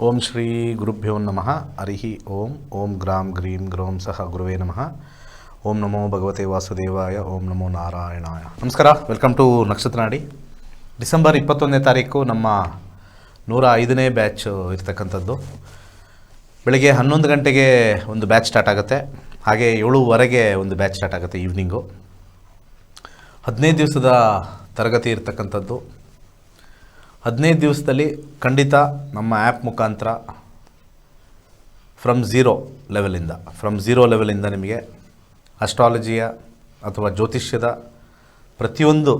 ಓಂ ಶ್ರೀ ಗುರುಭ್ಯೋ ನಮಃ ಹರಿ ಓಂ ಓಂ ಗ್ರಾಂ ಗ್ರೀಂ ಗ್ರೌಂ ಸಹ ಗುರುವೇ ನಮಃ. ಓಂ ನಮೋ ಭಗವತೆ ವಾಸುದೇವಾಯ. ಓಂ ನಮೋ ನಾರಾಯಣಾಯ. ನಮಸ್ಕಾರ, ವೆಲ್ಕಮ್ ಟು ನಕ್ಷತ್ರ ನಾಡಿ. ಡಿಸೆಂಬರ್ 21ನೇ ತಾರೀಕು ನಮ್ಮ 105ನೇ ಬ್ಯಾಚ್ ಇರ್ತಕ್ಕಂಥದ್ದು. ಬೆಳಗ್ಗೆ 11 ಗಂಟೆಗೆ ಒಂದು ಬ್ಯಾಚ್ ಸ್ಟಾರ್ಟ್ ಆಗುತ್ತೆ, ಹಾಗೆ 7:15 ಒಂದು ಬ್ಯಾಚ್ ಸ್ಟಾರ್ಟ್ ಆಗುತ್ತೆ ಈವ್ನಿಂಗು. 15 ದಿವಸದ ತರಗತಿ ಇರ್ತಕ್ಕಂಥದ್ದು. 15 ದಿವಸದಲ್ಲಿ ಖಂಡಿತ ನಮ್ಮ ಆ್ಯಪ್ ಮುಖಾಂತರ ಫ್ರಮ್ ಝೀರೋ ಲೆವೆಲಿಂದ ನಿಮಗೆ ಅಸ್ಟ್ರಾಲಜಿಯ ಅಥವಾ ಜ್ಯೋತಿಷ್ಯದ ಪ್ರತಿಯೊಂದು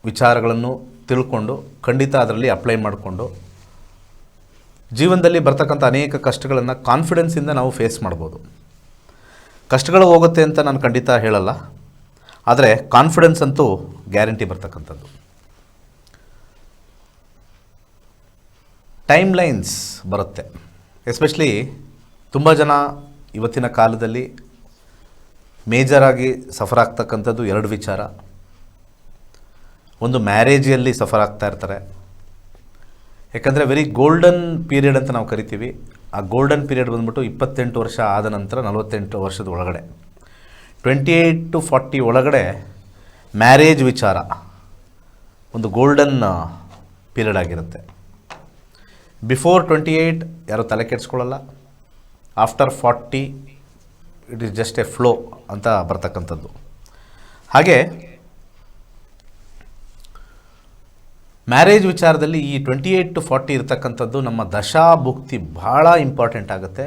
ವಿಚಾರಗಳನ್ನು ತಿಳ್ಕೊಂಡು ಖಂಡಿತ ಅದರಲ್ಲಿ ಅಪ್ಲೈ ಮಾಡಿಕೊಂಡು ಜೀವನದಲ್ಲಿ ಬರ್ತಕ್ಕಂಥ ಅನೇಕ ಕಷ್ಟಗಳನ್ನು ಕಾನ್ಫಿಡೆನ್ಸಿಂದ ನಾವು ಫೇಸ್ ಮಾಡ್ಬೋದು. ಕಷ್ಟಗಳು ಹೋಗುತ್ತೆ ಅಂತ ನಾನು ಖಂಡಿತ ಹೇಳಲ್ಲ, ಆದರೆ ಕಾನ್ಫಿಡೆನ್ಸ್ ಅಂತೂ ಗ್ಯಾರಂಟಿ ಬರ್ತಕ್ಕಂಥದ್ದು. ಟೈಮ್ ಲೈನ್ಸ್ ಬರುತ್ತೆ. ಎಸ್ಪೆಷಲಿ ತುಂಬ ಜನ ಇವತ್ತಿನ ಕಾಲದಲ್ಲಿ ಮೇಜರಾಗಿ ಸಫರ್ ಆಗ್ತಕ್ಕಂಥದ್ದು 2 ವಿಚಾರ. ಒಂದು, ಮ್ಯಾರೇಜಲ್ಲಿ ಸಫರ್ ಆಗ್ತಾ ಇರ್ತಾರೆ. ಯಾಕಂದರೆ ವೆರಿ ಗೋಲ್ಡನ್ ಪೀರಿಯಡ್ ಅಂತ ನಾವು ಕರಿತೀವಿ. ಆ ಗೋಲ್ಡನ್ ಪೀರಿಯಡ್ ಬಂದ್ಬಿಟ್ಟು 28 ವರ್ಷ ಆದ ನಂತರ 48 ವರ್ಷದ ಒಳಗಡೆ, 28 to 40 ಒಳಗಡೆ ಮ್ಯಾರೇಜ್ ವಿಚಾರ ಒಂದು ಗೋಲ್ಡನ್ ಪೀರಿಯಡ್ ಆಗಿರುತ್ತೆ. ಬಿಫೋರ್ 28 ಯಾರೂ ತಲೆ ಕೆಡಿಸ್ಕೊಳ್ಳಲ್ಲ. After 40 it is just a flow ಅಂತ ಬರ್ತಕ್ಕಂಥದ್ದು. ಹಾಗೆ ಮ್ಯಾರೇಜ್ ವಿಚಾರದಲ್ಲಿ ಈ 28 to 40 ಇರ್ತಕ್ಕಂಥದ್ದು ನಮ್ಮ ದಶಾಭುಕ್ತಿ ಭಾಳ ಇಂಪಾರ್ಟೆಂಟ್ ಆಗುತ್ತೆ.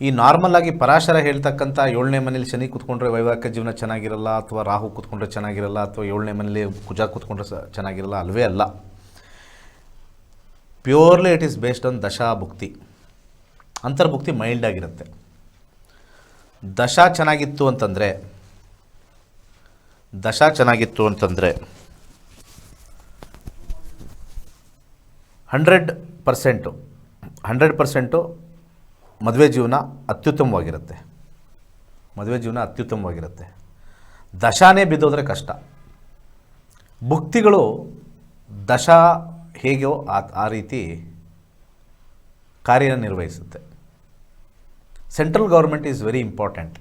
ಈ ನಾರ್ಮಲಾಗಿ ಪರಾಶರ ಹೇಳ್ತಕ್ಕಂಥ 7ನೇ ಮನೇಲಿ ಶನಿ ಕೂತ್ಕೊಂಡ್ರೆ ವೈವಾಹಿಕ ಜೀವನ ಚೆನ್ನಾಗಿರಲ್ಲ, ಅಥವಾ ರಾಹು ಕೂತ್ಕೊಂಡ್ರೆ ಚೆನ್ನಾಗಿರಲ್ಲ, ಅಥವಾ 7ನೇ ಮನೇಲಿ ಕುಜ ಕೂತ್ಕೊಂಡ್ರೆ ಚೆನ್ನಾಗಿರಲ್ಲ, ಅಲ್ವೇ ಅಲ್ಲ. Purely it is based on ದಶಾಭುಕ್ತಿ. ಅಂತರ್ಭುಕ್ತಿ ಮೈಲ್ಡ್ ಆಗಿರುತ್ತೆ. ದಶಾ ಚೆನ್ನಾಗಿತ್ತು ಅಂತಂದರೆ 100% ಮದುವೆ ಜೀವನ ಅತ್ಯುತ್ತಮವಾಗಿರುತ್ತೆ. ದಶಾನೇ ಬಿದ್ದೋದ್ರೆ ಕಷ್ಟ. ಭುಕ್ತಿಗಳು ದಶಾ ಹೇಗೋ ಆ ರೀತಿ ಕಾರ್ಯನಿರ್ವಹಿಸುತ್ತೆ. Central government is very important.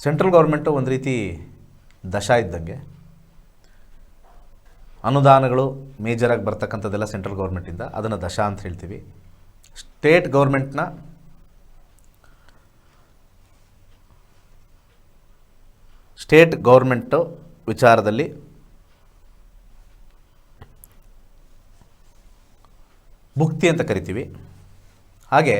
Central government ಒಂದು ರೀತಿ ದಶಾ ಇದ್ದಂಗೆ. ಅನುದಾನಗಳು ಮೇಜರಾಗಿ ಬರ್ತಕ್ಕಂಥದ್ದೆಲ್ಲ ಸೆಂಟ್ರಲ್ ಗೌರ್ಮೆಂಟಿಂದ, ಅದನ್ನು ದಶಾ ಅಂತ ಹೇಳ್ತೀವಿ. ಸ್ಟೇಟ್ ಗೌರ್ಮೆಂಟು ವಿಚಾರದಲ್ಲಿ ಭುಕ್ತಿ ಅಂತ ಕರಿತೀವಿ. ಹಾಗೆ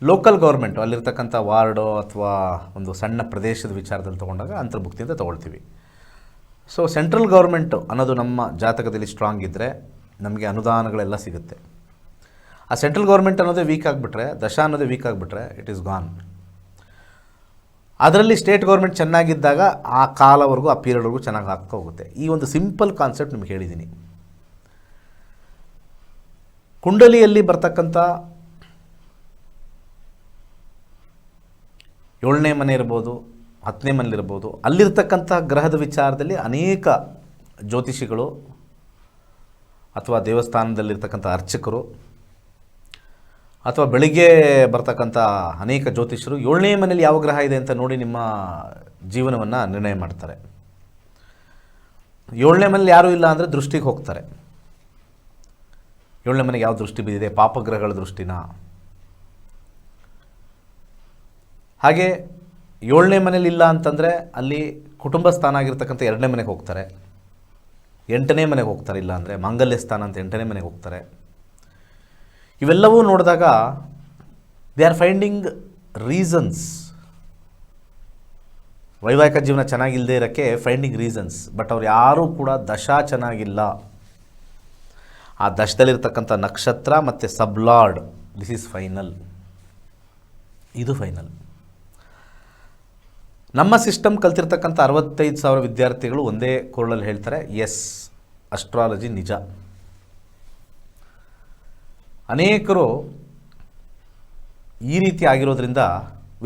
ಲೋಕಲ್ ಗೌರ್ಮೆಂಟು ಅಲ್ಲಿರ್ತಕ್ಕಂಥ ವಾರ್ಡೋ ಅಥವಾ ಒಂದು ಸಣ್ಣ ಪ್ರದೇಶದ ವಿಚಾರದಲ್ಲಿ ತೊಗೊಂಡಾಗ ಅಂತರ್ಭುಕ್ತಿ ಅಂತ ತೊಗೊಳ್ತೀವಿ. ಸೊ ಸೆಂಟ್ರಲ್ ಗೌರ್ಮೆಂಟು ಅನ್ನೋದು ನಮ್ಮ ಜಾತಕದಲ್ಲಿ ಸ್ಟ್ರಾಂಗ್ ಇದ್ದರೆ ನಮಗೆ ಅನುದಾನಗಳೆಲ್ಲ ಸಿಗುತ್ತೆ. ಆ ಸೆಂಟ್ರಲ್ ಗೌರ್ಮೆಂಟ್ ಅನ್ನೋದೇ ವೀಕ್ ಆಗಿಬಿಟ್ರೆ, ದಶಾ ಅನ್ನೋದೇ ವೀಕ್ ಆಗಿಬಿಟ್ರೆ ಇಟ್ ಈಸ್ ಗಾನ್. ಅದರಲ್ಲಿ ಸ್ಟೇಟ್ ಗೌರ್ಮೆಂಟ್ ಚೆನ್ನಾಗಿದ್ದಾಗ ಆ ಕಾಲವರೆಗೂ, ಆ ಪೀರಿಯಡ್ವರೆಗೂ ಚೆನ್ನಾಗಿ ಆಗ್ತಾ ಹೋಗುತ್ತೆ. ಈ ಒಂದು ಸಿಂಪಲ್ ಕಾನ್ಸೆಪ್ಟ್ ನಿಮಗೆ ಹೇಳಿದ್ದೀನಿ. ಕುಂಡಲಿಯಲ್ಲಿ ಬರ್ತಕ್ಕಂಥ 7ನೇ ಮನೆ ಇರ್ಬೋದು, 10ನೇ ಮನೇಲಿರ್ಬೋದು, ಅಲ್ಲಿರ್ತಕ್ಕಂಥ ಗ್ರಹದ ವಿಚಾರದಲ್ಲಿ ಅನೇಕ ಜ್ಯೋತಿಷಿಗಳು ಅಥವಾ ದೇವಸ್ಥಾನದಲ್ಲಿರ್ತಕ್ಕಂಥ ಅರ್ಚಕರು ಅಥವಾ ಬೆಳಿಗ್ಗೆ ಬರ್ತಕ್ಕಂಥ ಅನೇಕ ಜ್ಯೋತಿಷರು 7ನೇ ಮನೇಲಿ ಯಾವ ಗ್ರಹ ಇದೆ ಅಂತ ನೋಡಿ ನಿಮ್ಮ ಜೀವನವನ್ನು ನಿರ್ಣಯ ಮಾಡ್ತಾರೆ. 7ನೇ ಮನೇಲಿ ಯಾರೂ ಇಲ್ಲ ಅಂದರೆ ದೃಷ್ಟಿಗೆ ಹೋಗ್ತಾರೆ. 7ನೇ ಮನೆಗೆ ಯಾವ ದೃಷ್ಟಿ ಬಿದ್ದಿದೆ, ಪಾಪಗ್ರಹಗಳ ದೃಷ್ಟಿನ. ಹಾಗೆ 7ನೇ ಮನೇಲಿ ಇಲ್ಲ ಅಂತಂದರೆ ಅಲ್ಲಿ ಕುಟುಂಬ ಸ್ಥಾನ ಆಗಿರ್ತಕ್ಕಂಥ 2ನೇ ಮನೆಗೆ ಹೋಗ್ತಾರೆ, 8ನೇ ಮನೆಗೆ ಹೋಗ್ತಾರೆ. ಇಲ್ಲ ಅಂದರೆ ಮಾಂಗಲ್ಯ ಸ್ಥಾನ ಅಂತ 8ನೇ ಮನೆಗೆ ಹೋಗ್ತಾರೆ. ಇವೆಲ್ಲವೂ ನೋಡಿದಾಗ ದೇ ಆರ್ ಫೈಂಡಿಂಗ್ ರೀಸನ್ಸ್. ವೈವಾಹಿಕ ಜೀವನ ಚೆನ್ನಾಗಿಲ್ಲದೆ ಇರೋಕ್ಕೆ ಫೈಂಡಿಂಗ್ ರೀಸನ್ಸ್. ಬಟ್ ಅವ್ರು ಯಾರೂ ಕೂಡ ದಶಾ ಚೆನ್ನಾಗಿಲ್ಲ, ಆ ದಶದಲ್ಲಿರ್ತಕ್ಕಂಥ ನಕ್ಷತ್ರ ಮತ್ತು ಸಬ್ಲಾರ್ಡ್, ದಿಸ್ ಈಸ್ ಫೈನಲ್. ಇದು ಫೈನಲ್. ನಮ್ಮ ಸಿಸ್ಟಮ್ ಕಲ್ತಿರ್ತಕ್ಕಂಥ 65,000 ವಿದ್ಯಾರ್ಥಿಗಳು ಒಂದೇ ಕೋರಳಲ್ಲಿ ಹೇಳ್ತಾರೆ, ಎಸ್, ಅಸ್ಟ್ರಾಲಜಿ ನಿಜ. ಅನೇಕರು ಈ ರೀತಿ ಆಗಿರೋದ್ರಿಂದ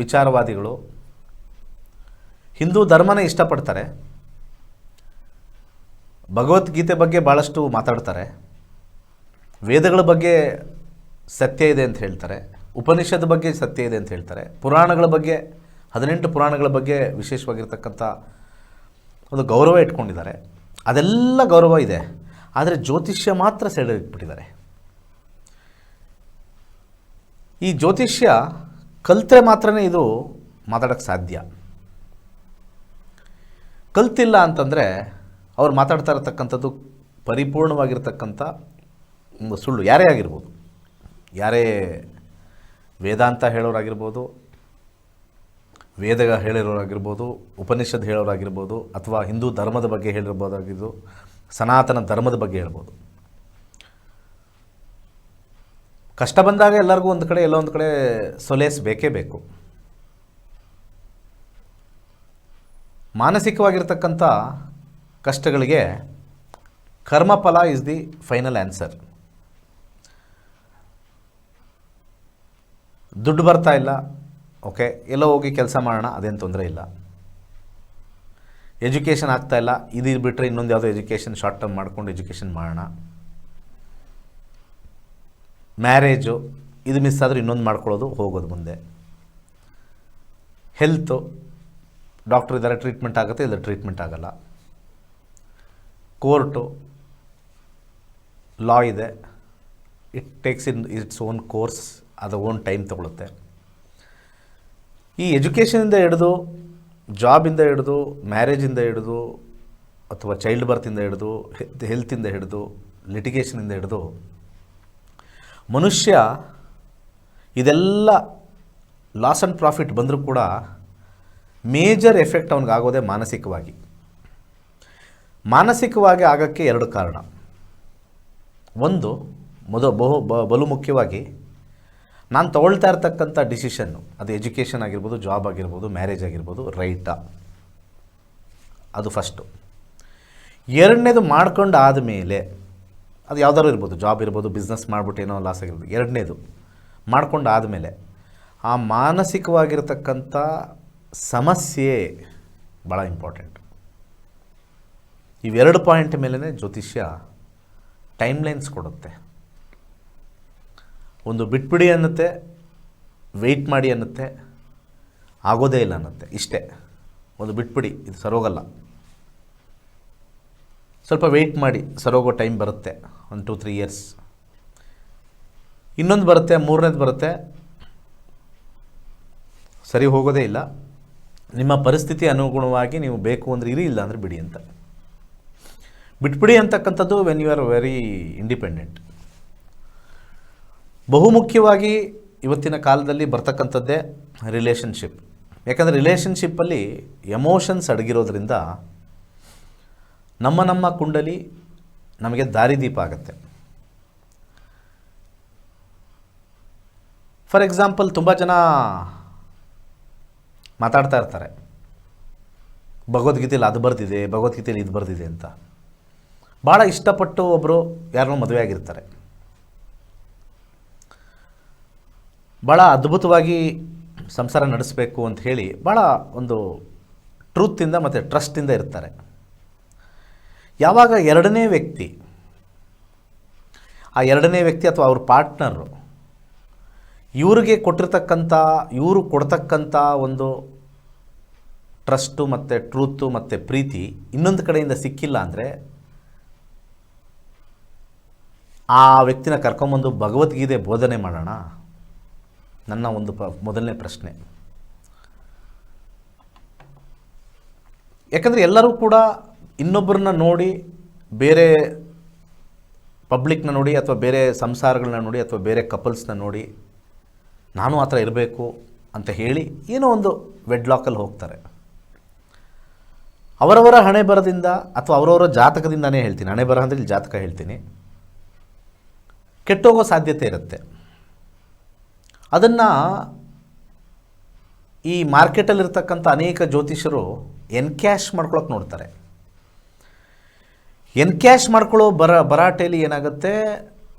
ವಿಚಾರವಾದಿಗಳು ಹಿಂದೂ ಧರ್ಮನೇ ಇಷ್ಟಪಡ್ತಾರೆ, ಭಗವದ್ಗೀತೆ ಬಗ್ಗೆ ಭಾಳಷ್ಟು ಮಾತಾಡ್ತಾರೆ, ವೇದಗಳ ಬಗ್ಗೆ ಸತ್ಯ ಇದೆ ಅಂತ ಹೇಳ್ತಾರೆ, ಉಪನಿಷತ್ ಬಗ್ಗೆ ಸತ್ಯ ಇದೆ ಅಂತ ಹೇಳ್ತಾರೆ, ಪುರಾಣಗಳ ಬಗ್ಗೆ 18 ಪುರಾಣಗಳ ಬಗ್ಗೆ ವಿಶೇಷವಾಗಿರ್ತಕ್ಕಂಥ ಒಂದು ಗೌರವ ಇಟ್ಕೊಂಡಿದ್ದಾರೆ. ಅದೆಲ್ಲ ಗೌರವ ಇದೆ, ಆದರೆ ಜ್ಯೋತಿಷ್ಯ ಮಾತ್ರ ಸೆಳೆದಿಟ್ಬಿಟ್ಟಿದ್ದಾರೆ. ಈ ಜ್ಯೋತಿಷ್ಯ ಕಲ್ತ್ರೆ ಮಾತ್ರನೇ ಇದು ಮಾತಾಡೋಕ್ಕೆ ಸಾಧ್ಯ. ಕಲ್ತಿಲ್ಲ ಅಂತಂದರೆ ಅವ್ರು ಮಾತಾಡ್ತಾ ಇರತಕ್ಕಂಥದ್ದು ಪರಿಪೂರ್ಣವಾಗಿರ್ತಕ್ಕಂಥ ಒಂದು ಸುಳ್ಳು. ಯಾರೇ ಆಗಿರ್ಬೋದು, ಯಾರೇ ವೇದಾಂತ ಹೇಳೋರಾಗಿರ್ಬೋದು, ವೇದ ಹೇಳಿರೋರಾಗಿರ್ಬೋದು, ಉಪನಿಷತ್ ಹೇಳೋರಾಗಿರ್ಬೋದು, ಅಥವಾ ಹಿಂದೂ ಧರ್ಮದ ಬಗ್ಗೆ ಹೇಳಿರ್ಬೋದಾಗಿದ್ದು, ಸನಾತನ ಧರ್ಮದ ಬಗ್ಗೆ ಹೇಳ್ಬೋದು. ಕಷ್ಟ ಬಂದಾಗ ಎಲ್ಲರಿಗೂ ಒಂದು ಕಡೆ ಎಲ್ಲೋ ಒಂದು ಕಡೆ ಸೊಲೇಸ್ ಬೇಕೇ ಬೇಕು. ಮಾನಸಿಕವಾಗಿರ್ತಕ್ಕಂಥ ಕಷ್ಟಗಳಿಗೆ ಕರ್ಮಫಲ ಇಸ್ ದಿ ಫೈನಲ್ ಆನ್ಸರ್. ದುಡ್ಡು ಬರ್ತಾ ಇಲ್ಲ, ಓಕೆ, ಎಲ್ಲೋ ಹೋಗಿ ಕೆಲಸ ಮಾಡೋಣ, ಅದೇನು ತೊಂದರೆ ಇಲ್ಲ. ಎಜುಕೇಷನ್ ಆಗ್ತಾ ಇಲ್ಲ, ಇದು ಬಿಟ್ಟರೆ ಇನ್ನೊಂದು ಯಾವುದೋ ಎಜುಕೇಷನ್ ಶಾರ್ಟ್ ಟರ್ಮ್ ಮಾಡ್ಕೊಂಡು ಎಜುಕೇಷನ್ ಮಾಡೋಣ. ಮ್ಯಾರೇಜು ಇದು ಮಿಸ್ ಆದರೆ ಇನ್ನೊಂದು ಮಾಡ್ಕೊಳ್ಳೋದು, ಹೋಗೋದು ಮುಂದೆ. ಹೆಲ್ತು, ಡಾಕ್ಟ್ರ್ ಇದ್ದಾರೆ, ಟ್ರೀಟ್ಮೆಂಟ್ ಆಗುತ್ತೆ, ಇಲ್ಲ ಟ್ರೀಟ್ಮೆಂಟ್ ಆಗಲ್ಲ. ಕೋರ್ಟು, ಲಾ ಇದೆ, it takes its own course, ಅದು ಓನ್ ಟೈಮ್ ತೊಗೊಳುತ್ತೆ. ಈ ಎಜುಕೇಷನಿಂದ ಹಿಡಿದು, ಜಾಬಿಂದ ಹಿಡಿದು, ಮ್ಯಾರೇಜಿಂದ ಹಿಡಿದು, ಅಥವಾ ಚೈಲ್ಡ್ ಬರ್ತಿಂದ ಹಿಡಿದು, ಹೆಲ್ತಿಂದ ಹಿಡಿದು, ಲಿಟಿಗೇಷನಿಂದ ಹಿಡಿದು, ಮನುಷ್ಯ ಇದೆಲ್ಲ ಲಾಸ್ ಆ್ಯಂಡ್ ಪ್ರಾಫಿಟ್ ಬಂದರೂ ಕೂಡ ಮೇಜರ್ ಎಫೆಕ್ಟ್ ಅವನಿಗಾಗೋದೇ ಮಾನಸಿಕವಾಗಿ. ಮಾನಸಿಕವಾಗಿ ಆಗೋಕ್ಕೆ 2 ಕಾರಣ. ಒಂದು ಬಲು ಮುಖ್ಯವಾಗಿ ನಾನು ತಗೊಳ್ತಾ ಇರ್ತಕ್ಕಂಥ ಡಿಸಿಷನ್ನು, ಅದು ಎಜುಕೇಷನ್ ಆಗಿರ್ಬೋದು, ಜಾಬ್ ಆಗಿರ್ಬೋದು, ಮ್ಯಾರೇಜ್ ಆಗಿರ್ಬೋದು, ರೈಟಾ, ಅದು ಫಸ್ಟು. ಎರಡನೇದು ಮಾಡ್ಕೊಂಡು ಆದಮೇಲೆ, ಅದು ಯಾವುದಾದ್ರು ಇರ್ಬೋದು, ಜಾಬ್ ಇರ್ಬೋದು, ಬಿಸ್ನೆಸ್ ಮಾಡಿಬಿಟ್ಟು ಏನೋ ಲಾಸ್ ಆಗಿರ್ಬೋದು. ಎರಡನೇದು ಮಾಡ್ಕೊಂಡು ಆದಮೇಲೆ ಆ ಮಾನಸಿಕವಾಗಿರ್ತಕ್ಕಂಥ ಸಮಸ್ಯೆ ಭಾಳ ಇಂಪಾರ್ಟೆಂಟ್. ಇವೆರಡು ಪಾಯಿಂಟ್ ಮೇಲೇ ಜ್ಯೋತಿಷ್ಯ ಟೈಮ್ಲೈನ್ಸ್ ಕೊಡುತ್ತೆ. ಒಂದು ಬಿಟ್ಬಿಡಿ ಅನ್ನುತ್ತೆ, ವೆಯ್ಟ್ ಮಾಡಿ ಅನ್ನುತ್ತೆ, ಆಗೋದೇ ಇಲ್ಲ ಅನ್ನುತ್ತೆ. ಇಷ್ಟೇ, ಒಂದು ಬಿಟ್ಬಿಡಿ, ಇದು ಸರೋಗಲ್ಲ, ಸ್ವಲ್ಪ ವೆಯ್ಟ್ ಮಾಡಿ, ಸರೋಗೋ ಟೈಮ್ ಬರುತ್ತೆ, 1-2-3 ಇಯರ್ಸ್. ಇನ್ನೊಂದು ಬರುತ್ತೆ, ಮೂರನೇದು ಬರುತ್ತೆ, ಸರಿ ಹೋಗೋದೇ ಇಲ್ಲ, ನಿಮ್ಮ ಪರಿಸ್ಥಿತಿ ಅನುಗುಣವಾಗಿ ನೀವು ಬೇಕು ಅಂದರೆ ಇರಿ, ಇಲ್ಲ ಅಂದರೆ ಬಿಡಿ ಅಂತ. ಬಿಟ್ಬಿಡಿ ಅಂತಕ್ಕಂಥದ್ದು when you are very independent. ಬಹುಮುಖ್ಯವಾಗಿ ಇವತ್ತಿನ ಕಾಲದಲ್ಲಿ ಬರ್ತಕ್ಕಂಥದ್ದೇ ರಿಲೇಷನ್ಶಿಪ್. ಯಾಕಂದರೆ ರಿಲೇಷನ್ಶಿಪ್ಪಲ್ಲಿ ಎಮೋಷನ್ಸ್ ಅಡಗಿರೋದ್ರಿಂದ ನಮ್ಮ ಕುಂಡಲಿ ನಮಗೆ ದಾರಿದೀಪ ಆಗುತ್ತೆ. ಫಾರ್ ಎಕ್ಸಾಂಪಲ್, ತುಂಬ ಜನ ಮಾತಾಡ್ತಾ ಇರ್ತಾರೆ, ಭಗವದ್ಗೀತೆಯಲ್ಲಿ ಅದು ಬರ್ದಿದೆ, ಭಗವದ್ಗೀತೆಯಲ್ಲಿ ಇದು ಬರ್ದಿದೆ ಅಂತ. ಭಾಳ ಇಷ್ಟಪಟ್ಟು ಒಬ್ಬರು ಯಾರನ್ನೋ ಮದುವೆ ಆಗಿರ್ತಾರೆ, ಭಾಳ ಅದ್ಭುತವಾಗಿ ಸಂಸಾರ ನಡೆಸಬೇಕು ಅಂತ ಹೇಳಿ ಭಾಳ ಒಂದು ಟ್ರೂತಿಂದ ಮತ್ತು ಟ್ರಸ್ಟಿಂದ ಇರ್ತಾರೆ. ಯಾವಾಗ ಎರಡನೇ ವ್ಯಕ್ತಿ ಅಥವಾ ಅವ್ರ ಪಾರ್ಟ್ನರು ಇವ್ರಿಗೆ ಇವರು ಕೊಡ್ತಕ್ಕಂಥ ಒಂದು ಟ್ರಸ್ಟು ಮತ್ತು ಟ್ರೂತು ಮತ್ತು ಪ್ರೀತಿ ಇನ್ನೊಂದು ಕಡೆಯಿಂದ ಸಿಕ್ಕಿಲ್ಲ ಅಂದರೆ, ಆ ವ್ಯಕ್ತಿನ ಕರ್ಕೊಂಬಂದು ಭಗವದ್ಗೀತೆ ಬೋಧನೆ ಮಾಡೋಣ, ನನ್ನ ಒಂದು ಮೊದಲನೇ ಪ್ರಶ್ನೆ. ಯಾಕಂದರೆ ಎಲ್ಲರೂ ಕೂಡ ಇನ್ನೊಬ್ಬರನ್ನ ನೋಡಿ, ಬೇರೆ ಪಬ್ಲಿಕ್ನ ನೋಡಿ, ಅಥವಾ ಬೇರೆ ಸಂಸಾರಗಳನ್ನ ನೋಡಿ, ಅಥವಾ ಬೇರೆ ಕಪಲ್ಸ್ನ ನೋಡಿ ನಾನು ಆ ಥರ ಇರಬೇಕು ಅಂತ ಹೇಳಿ ಏನೋ ಒಂದು ವೆಡ್ಲಾಕಲ್ಲಿ ಹೋಗ್ತಾರೆ. ಅವರವರ ಹಣೆ ಬರದಿಂದ ಅಥವಾ ಅವರವರ ಜಾತಕದಿಂದನೇ ಹೇಳ್ತೀನಿ, ಹಣೆ ಬರ ಅಂದರೆ ಇಲ್ಲಿ ಜಾತಕ ಹೇಳ್ತೀನಿ, ಕೆಟ್ಟೋಗೋ ಸಾಧ್ಯತೆ ಇರುತ್ತೆ. ಅದನ್ನು ಈ ಮಾರ್ಕೆಟಲ್ಲಿರ್ತಕ್ಕಂಥ ಅನೇಕ ಜ್ಯೋತಿಷರು ಎನ್ಕ್ಯಾಶ್ ಮಾಡ್ಕೊಳಕ್ಕೆ ನೋಡ್ತಾರೆ. ಎನ್ಕ್ಯಾಶ್ ಮಾಡ್ಕೊಳ್ಳೋ ಭರಾಟೆಯಲ್ಲಿ ಏನಾಗುತ್ತೆ,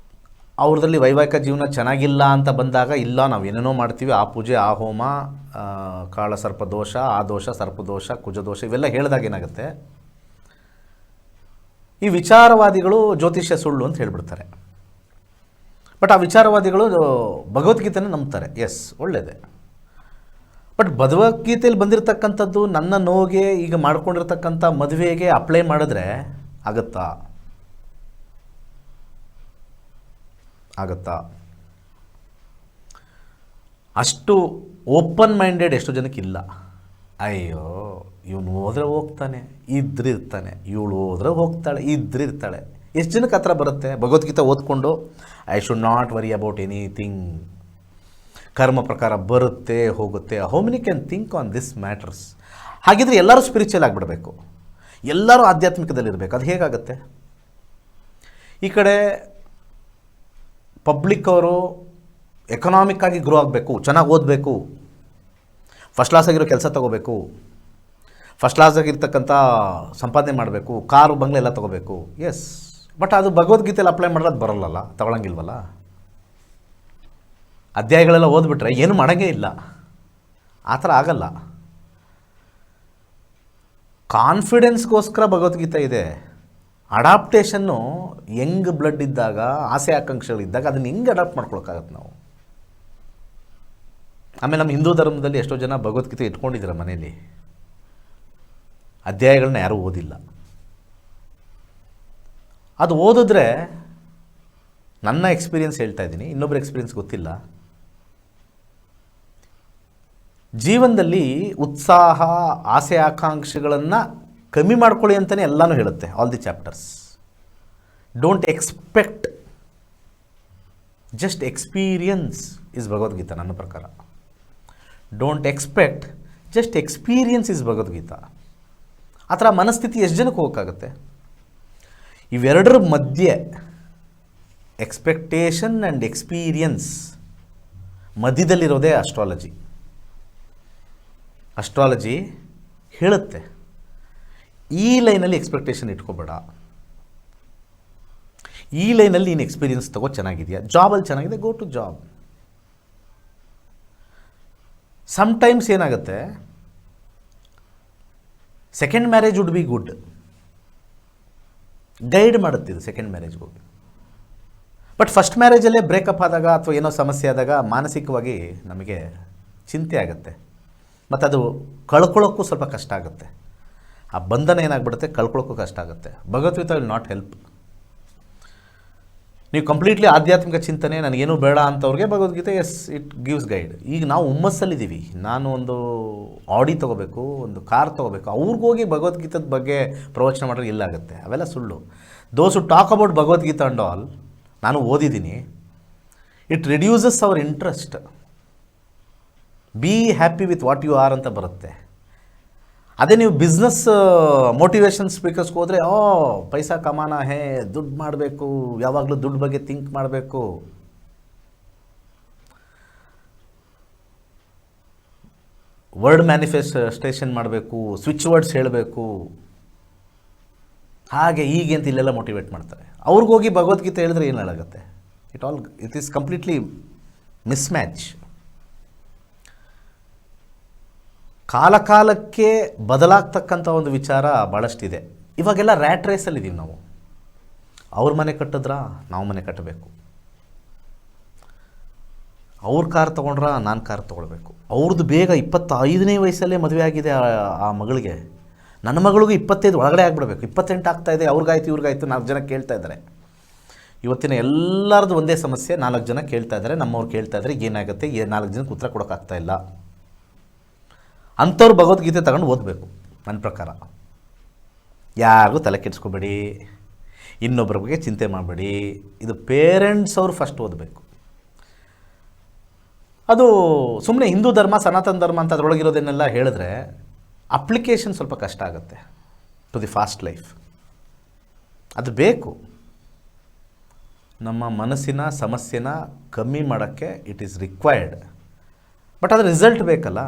ಅವ್ರದ್ರಲ್ಲಿ ವೈವಾಹಿಕ ಜೀವನ ಚೆನ್ನಾಗಿಲ್ಲ ಅಂತ ಬಂದಾಗ, ಇಲ್ಲ ನಾವು ಏನೇನೋ ಮಾಡ್ತೀವಿ, ಆ ಪೂಜೆ, ಆ ಹೋಮ, ಕಾಳ ಸರ್ಪದೋಷ, ಆ ದೋಷ, ಸರ್ಪದೋಷ, ಕುಜದೋಷ, ಇವೆಲ್ಲ ಹೇಳಿದಾಗ ಏನಾಗುತ್ತೆ, ಈ ವಿಚಾರವಾದಿಗಳು ಜ್ಯೋತಿಷ್ಯ ಸುಳ್ಳು ಅಂತ ಹೇಳ್ಬಿಡ್ತಾರೆ. ಬಟ್ ಆ ವಿಚಾರವಾದಿಗಳು ಭಗವದ್ಗೀತೆನ ನಂಬ್ತಾರೆ. ಎಸ್, ಒಳ್ಳೆಯದೇ. ಬಟ್ ಭಗವದ್ಗೀತೆಯಲ್ಲಿ ಬಂದಿರತಕ್ಕಂಥದ್ದು ನನ್ನ ನೋವಿಗೆ ಈಗ ಮಾಡ್ಕೊಂಡಿರ್ತಕ್ಕಂಥ ಮದುವೆಗೆ ಅಪ್ಲೈ ಮಾಡಿದ್ರೆ ಆಗುತ್ತಾ? ಅಷ್ಟು ಓಪನ್ ಮೈಂಡೆಡ್ ಎಷ್ಟೋ ಜನಕ್ಕಿಲ್ಲ. ಅಯ್ಯೋ, ಇವನು ಹೋದ್ರೆ ಹೋಗ್ತಾನೆ, ಇದ್ರಿರ್ತಾನೆ, ಇವಳು ಹೋದ್ರೆ ಹೋಗ್ತಾಳೆ, ಇದ್ರಿರ್ತಾಳೆ. ಎಷ್ಟು ಜನಕ್ಕೆ ಹತ್ರ ಬರುತ್ತೆ ಭಗವದ್ಗೀತೆ ಓದ್ಕೊಂಡು I should not worry about anything, ಕರ್ಮ ಪ್ರಕಾರ ಬರುತ್ತೆ ಹೋಗುತ್ತೆ. How many can think on this matters? ಹಾಗಿದ್ರೆ ಎಲ್ಲರೂ ಸ್ಪಿರಿಚುವಲ್ ಆಗಿಬಿಡಬೇಕು, ಎಲ್ಲರೂ ಆಧ್ಯಾತ್ಮಿಕದಲ್ಲಿರಬೇಕು. ಅದು ಹೇಗಾಗುತ್ತೆ? ಈ ಕಡೆ ಪಬ್ಲಿಕ್ ಅವರು ಎಕನಾಮಿಕ್ಕಾಗಿ ಗ್ರೋ ಆಗಬೇಕು, ಚೆನ್ನಾಗಿ ಓದಬೇಕು, ಫಸ್ಟ್ ಕ್ಲಾಸ್ ಆಗಿರೋ ಕೆಲಸ ತೊಗೋಬೇಕು, ಫಸ್ಟ್ ಕ್ಲಾಸ್ ಆಗಿರ್ತಕ್ಕಂಥ ಸಂಪಾದನೆ ಮಾಡಬೇಕು, ಕಾರು ಬಂಗ್ಲೆ ಎಲ್ಲ ತೊಗೋಬೇಕು. ಎಸ್, ಬಟ್ ಅದು ಭಗವದ್ಗೀತೆಯಲ್ಲಿ ಅಪ್ಲೈ ಮಾಡೋದು ಬರೋಲ್ಲಲ್ಲ, ತಗೊಳಂಗಿಲ್ವಲ್ಲ. ಅಧ್ಯಾಯಗಳೆಲ್ಲ ಓದ್ಬಿಟ್ರೆ ಏನು ಮಾಡೋಂಗೇ ಇಲ್ಲ. ಆ ಥರ ಆಗಲ್ಲ. ಕಾನ್ಫಿಡೆನ್ಸ್ಗೋಸ್ಕರ ಭಗವದ್ಗೀತೆ ಇದೆ. ಅಡಾಪ್ಟೇಷನ್ನು ಯಂಗ್ ಬ್ಲಡ್ ಇದ್ದಾಗ, ಆಸೆ ಆಕಾಂಕ್ಷೆಗಳಿದ್ದಾಗ ಅದನ್ನು ಹೆಂಗೆ ಅಡಾಪ್ಟ್ ಮಾಡ್ಕೊಳಕ್ಕಾಗತ್ತೆ ನಾವು? ಆಮೇಲೆ ನಮ್ಮ ಹಿಂದೂ ಧರ್ಮದಲ್ಲಿ ಎಷ್ಟೋ ಜನ ಭಗವದ್ಗೀತೆ ಇಟ್ಕೊಂಡಿದ್ದಾರೆ ಮನೇಲಿ, ಅಧ್ಯಾಯಗಳನ್ನ ಯಾರೂ ಓದಿಲ್ಲ. ಅದು ಓದಿದ್ರೆ, ನನ್ನ ಎಕ್ಸ್ಪೀರಿಯನ್ಸ್ ಹೇಳ್ತಾ ಇದ್ದೀನಿ, ಇನ್ನೊಬ್ಬರ ಎಕ್ಸ್ಪೀರಿಯನ್ಸ್ ಗೊತ್ತಿಲ್ಲ, ಜೀವನದಲ್ಲಿ ಉತ್ಸಾಹ ಆಸೆ ಆಕಾಂಕ್ಷೆಗಳನ್ನು ಕಮ್ಮಿ ಮಾಡ್ಕೊಳ್ಳಿ ಅಂತಲೇ ಎಲ್ಲನೂ ಹೇಳುತ್ತೆ. All the chapters. Don't expect, just experience is Bhagavad Gita. ನನ್ನ ಪ್ರಕಾರ don't expect, just experience is Bhagavad Gita. ಆ ಥರ ಮನಸ್ಥಿತಿ ಎಷ್ಟು ಜನಕ್ಕೆ ಹೋಗೋಕ್ಕಾಗುತ್ತೆ? ಇವೆರಡರ ಮಧ್ಯೆ ಎಕ್ಸ್ಪೆಕ್ಟೇಷನ್ ಆ್ಯಂಡ್ ಎಕ್ಸ್ಪೀರಿಯನ್ಸ್ ಮಧ್ಯದಲ್ಲಿರೋದೇ ಅಸ್ಟ್ರಾಲಜಿ. ಅಸ್ಟ್ರಾಲಜಿ ಹೇಳುತ್ತೆ, ಈ ಲೈನಲ್ಲಿ ಎಕ್ಸ್ಪೆಕ್ಟೇಷನ್ ಇಟ್ಕೋಬೇಡ, ಈ ಲೈನಲ್ಲಿ ನೀನು ಎಕ್ಸ್ಪೀರಿಯನ್ಸ್ ತಗೋ, ಚೆನ್ನಾಗಿದೆಯಾ, ಜಾಬಲ್ಲಿ ಚೆನ್ನಾಗಿದೆ, ಗೋ ಟು ಜಾಬ್. ಸಮ್ಟೈಮ್ಸ್ ಏನಾಗುತ್ತೆ, second marriage would be good, guide ಮಾಡುತ್ತಿದ್ದು ಸೆಕೆಂಡ್ ಮ್ಯಾರೇಜ್ಗೆ ಹೋಗಿ. ಬಟ್ ಫಸ್ಟ್ ಮ್ಯಾರೇಜಲ್ಲೇ ಬ್ರೇಕಪ್ ಆದಾಗ ಅಥವಾ ಏನೋ ಸಮಸ್ಯೆ ಆದಾಗ ಮಾನಸಿಕವಾಗಿ ನಮಗೆ ಚಿಂತೆ ಆಗುತ್ತೆ, ಮತ್ತು ಅದು ಕಳ್ಕೊಳ್ಳೋಕ್ಕೂ ಸ್ವಲ್ಪ ಕಷ್ಟ ಆಗುತ್ತೆ. ಆ ಬಂಧನ ಏನಾಗ್ಬಿಡುತ್ತೆ, ಕಳ್ಕೊಳ್ಳೋಕ್ಕೂ ಕಷ್ಟ ಆಗುತ್ತೆ. Bhagavad Gita will not help. ನೀವು ಕಂಪ್ಲೀಟ್ಲಿ ಆಧ್ಯಾತ್ಮಿಕ ಚಿಂತನೆ ನನಗೇನು ಬೇಡ ಅಂತವ್ರಿಗೆ Bhagavad Gita yes, it gives guide. ಈಗ ನಾವು ಹುಮ್ಮಸ್ಸಲ್ಲಿದ್ದೀವಿ, ನಾನು ಒಂದು ಆಡಿ ತೊಗೋಬೇಕು, ಒಂದು ಕಾರ್ ತೊಗೋಬೇಕು, ಅವ್ರಿಗೋಗಿ ಭಗವದ್ಗೀತದ ಬಗ್ಗೆ ಪ್ರವಚನ ಮಾಡೋದು ಇಲ್ಲಾಗುತ್ತೆ. ಅವೆಲ್ಲ ಸುಳ್ಳು. Those who talk about Bhagavad Gita and all, ನಾನು ಓದಿದ್ದೀನಿ, it reduces our interest. Be happy with what you are ಅಂತ ಬರುತ್ತೆ. ಅದೇ ನೀವು ಬಿಸ್ನೆಸ್ ಮೋಟಿವೇಶನ್ ಸ್ಪೀಕರ್ಸ್ಗೆ ಹೋದರೆ, ಪೈಸಾ ಕಮಾನ ಹೇ, ದುಡ್ಡು ಮಾಡಬೇಕು, ಯಾವಾಗಲೂ ದುಡ್ಡು ಬಗ್ಗೆ ಥಿಂಕ್ ಮಾಡಬೇಕು, ವರ್ಡ್ ಮ್ಯಾನಿಫೆಸ್ಟೇಷನ್ ಮಾಡಬೇಕು, ಸ್ವಿಚ್ ವರ್ಡ್ಸ್ ಹೇಳಬೇಕು, ಹಾಗೆ ಹೀಗೆ ಅಂತ ಇಲ್ಲೆಲ್ಲ ಮೋಟಿವೇಟ್ ಮಾಡ್ತಾರೆ. ಅವ್ರಿಗೋಗಿ ಭಗವದ್ಗೀತೆ ಹೇಳಿದ್ರೆ ಏನು ಹೇಳಾಗುತ್ತೆ? It is completely mismatch. ಕಾಲಕಾಲಕ್ಕೆ ಬದಲಾಗ್ತಕ್ಕಂಥ ಒಂದು ವಿಚಾರ ಭಾಳಷ್ಟಿದೆ. ಇವಾಗೆಲ್ಲ ರ್ಯಾಟ್ ರೇಸಲ್ಲಿದ್ದೀವಿ ನಾವು. ಅವ್ರ ಮನೆ ಕಟ್ಟಿದ್ರಾ, ನಾವು ಮನೆ ಕಟ್ಟಬೇಕು, ಅವ್ರ ಕಾರ್ ತೊಗೊಂಡ್ರಾ, ನಾನು ಕಾರ್ ತೊಗೊಳ್ಬೇಕು. ಅವ್ರದ್ದು ಬೇಗ 25ನೇ ವಯಸ್ಸಲ್ಲೇ ಮದುವೆ ಆಗಿದೆ ಆ ಮಗಳಿಗೆ. ನನ್ನ ಮಗಳಿಗೂ 25 ಒಳಗಡೆ ಆಗಿಬಿಡ್ಬೇಕು, 28 ಆಗ್ತಾಯಿದೆ, ಅವ್ರಿಗಾಯ್ತು ಇವ್ರಿಗಾಯ್ತು. 4 ಜನ ಕೇಳ್ತಾ ಇದ್ದಾರೆ. ಇವತ್ತಿನ ಎಲ್ಲರದ್ದು ಒಂದೇ ಸಮಸ್ಯೆ, 4 ಜನ ಕೇಳ್ತಾ ಇದ್ದಾರೆ, ನಮ್ಮವ್ರು ಕೇಳ್ತಾ ಇದ್ದಾರೆ, ಏನಾಗುತ್ತೆ, 4 ಜನಕ್ಕೆ ಉತ್ತರ ಕೊಡೋಕ್ಕಾಗ್ತಾಯಿಲ್ಲ. ಅಂಥವ್ರು ಭಗವದ್ಗೀತೆ ತಗೊಂಡು ಓದಬೇಕು. ನನ್ನ ಪ್ರಕಾರ ಯಾರಿಗೂ ತಲೆ ಕೆಡಿಸ್ಕೋಬೇಡಿ, ಇನ್ನೊಬ್ಬರ ಬಗ್ಗೆ ಚಿಂತೆ ಮಾಡಬೇಡಿ. ಇದು ಪೇರೆಂಟ್ಸ್ ಅವರು ಫಸ್ಟ್ ಓದಬೇಕು. ಅದು ಸುಮ್ಮನೆ ಹಿಂದೂ ಧರ್ಮ ಸನಾತನ ಧರ್ಮ ಅಂತ ಅದರೊಳಗಿರೋದನ್ನೆಲ್ಲ ಹೇಳಿದ್ರೆ ಅಪ್ಲಿಕೇಶನ್ ಸ್ವಲ್ಪ ಕಷ್ಟ ಆಗುತ್ತೆ ಟು ದಿ ಫಾಸ್ಟ್ ಲೈಫ್. ಅದು ಬೇಕು. ನಮ್ಮ ಮನಸ್ಸಿನ ಸಮಸ್ಯೆನ ಕಮ್ಮಿ ಮಾಡೋಕ್ಕೆ ಇಟ್ ಈಸ್ ರಿಕ್ವೈರ್ಡ್. ಬಟ್ ಅದರ ರಿಸಲ್ಟ್ ಬೇಕಲ್ಲ.